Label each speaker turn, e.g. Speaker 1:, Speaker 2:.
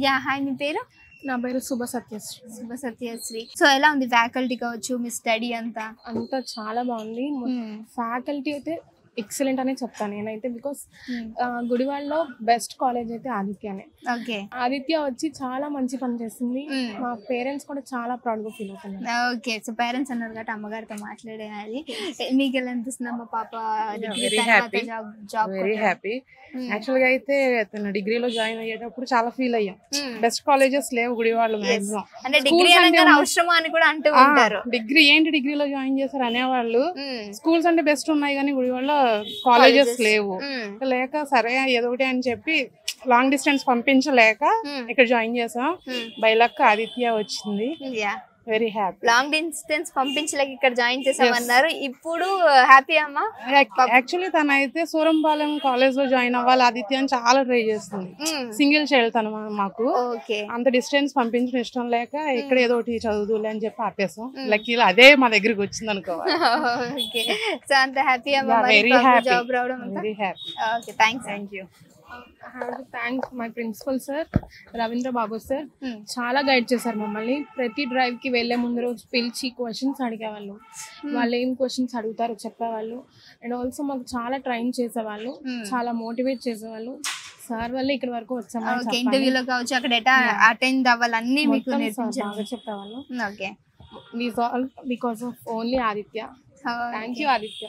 Speaker 1: Yeah hi మీ పేరు?
Speaker 2: నా పేరు శుభ సత్యశ్రీ.
Speaker 1: శుభ సత్యశ్రీ. సో ఎలా ఉంది ఫ్యాకల్టీ కావచ్చు, మీ స్టడీ అంతా?
Speaker 2: అంతా చాలా బాగుంది. ఫ్యాకల్టీ అయితే ఎక్సలెంట్ అనే చెప్తాను నేనైతే. బికాస్ గుడివాడలో బెస్ట్ కాలేజ్ అయితే ఆదిత్యనే.
Speaker 1: ఓకే.
Speaker 2: ఆదిత్య వచ్చి చాలా మంచి పని చేస్తుంది. మా పేరెంట్స్ కూడా చాలా ప్రౌడ్ గా ఫీల్ అవుతున్నారు.
Speaker 1: ఓకే. సో పేరెంట్స్ అన్నారు కాబట్టి అమ్మగారితో మాట్లాడేయాలి. మీకు ఎలా అనిపిస్తుంది అమ్మ పాప
Speaker 3: జాబ్? Very happy. యాక్చువల్ గా అయితే తన డిగ్రీలో జాయిన్ అయ్యేటప్పుడు చాలా ఫీల్ అయ్యాం. బెస్ట్ కాలేజెస్ లేవు గుడివాడలో మాక్సిమం.
Speaker 1: అంటే డిగ్రీ అనగానే అవసరమా అని కూడా అంటూ ఉంటారు.
Speaker 3: డిగ్రీ ఏంటి డిగ్రీలో జాయిన్ చేశారు అనేవాళ్ళు. స్కూల్స్ అంటే బెస్ట్ ఉన్నాయి కానీ గుడివాడలో కాలేజెస్ లేవు. లేక సరే ఏదో ఒకటి అని చెప్పి లాంగ్ డిస్టెన్స్ పంపించలేక ఇక్కడ జాయిన్ చేసాం. బై లక్ ఆదిత్య వచ్చింది. Very happy.
Speaker 1: లాంగ్ డిస్టెన్స్ పంపించలేక ఇక్కడ జాయిన్ చేసామన్నారు. ఇప్పుడు హ్యాపీ అమ్మా?
Speaker 3: యాక్చువల్లీ తనైతే సూరంపాలెం కాలేజ్ లో జాయిన్ అవ్వాలి ఆదిత్య అని చాలా ట్రై చేస్తుంది. సింగిల్ చైల్డ్ తను మాకు. అంత డిస్టెన్స్ పంపించడం ఇష్టం లేక ఇక్కడ ఏదో ఒకటి చదువులే అని చెప్పి ఆపేసాం. లక్కీలో అదే మా దగ్గరికి వచ్చింది అనుకోవాలి.
Speaker 1: సో అంత హ్యాపీ అమ్మా?
Speaker 3: Very happy.
Speaker 1: జాబ్ రావడం
Speaker 3: very happy.
Speaker 1: Okay, thank you.
Speaker 2: I have to thank my principal sir, Ravindra Babu sir. చాలా గైడ్ చేశారు మమ్మల్ని. ప్రతి డ్రైవ్ కి వెళ్లే ముందు రోజు పిలిచి క్వశ్చన్స్ అడిగేవాళ్ళు. వాళ్ళు ఏం క్వశ్చన్స్ అడుగుతారో చెప్పేవాళ్ళు. అండ్ ఆల్సో మాకు చాలా ట్రైన్ చేసేవాళ్ళు, చాలా మోటివేట్ చేసేవాళ్ళు. సార్ వల్ల ఇక్కడ వరకు వచ్చాము.
Speaker 1: ఇంటర్వ్యూలో కావచ్చు, అక్కడ అటెండ్ అవ్వాలన్నీ మీకు నేర్పించారు,
Speaker 2: చెప్పేవాళ్ళు.
Speaker 1: Okay.
Speaker 2: Because of only Aditya. Thank you Aditya.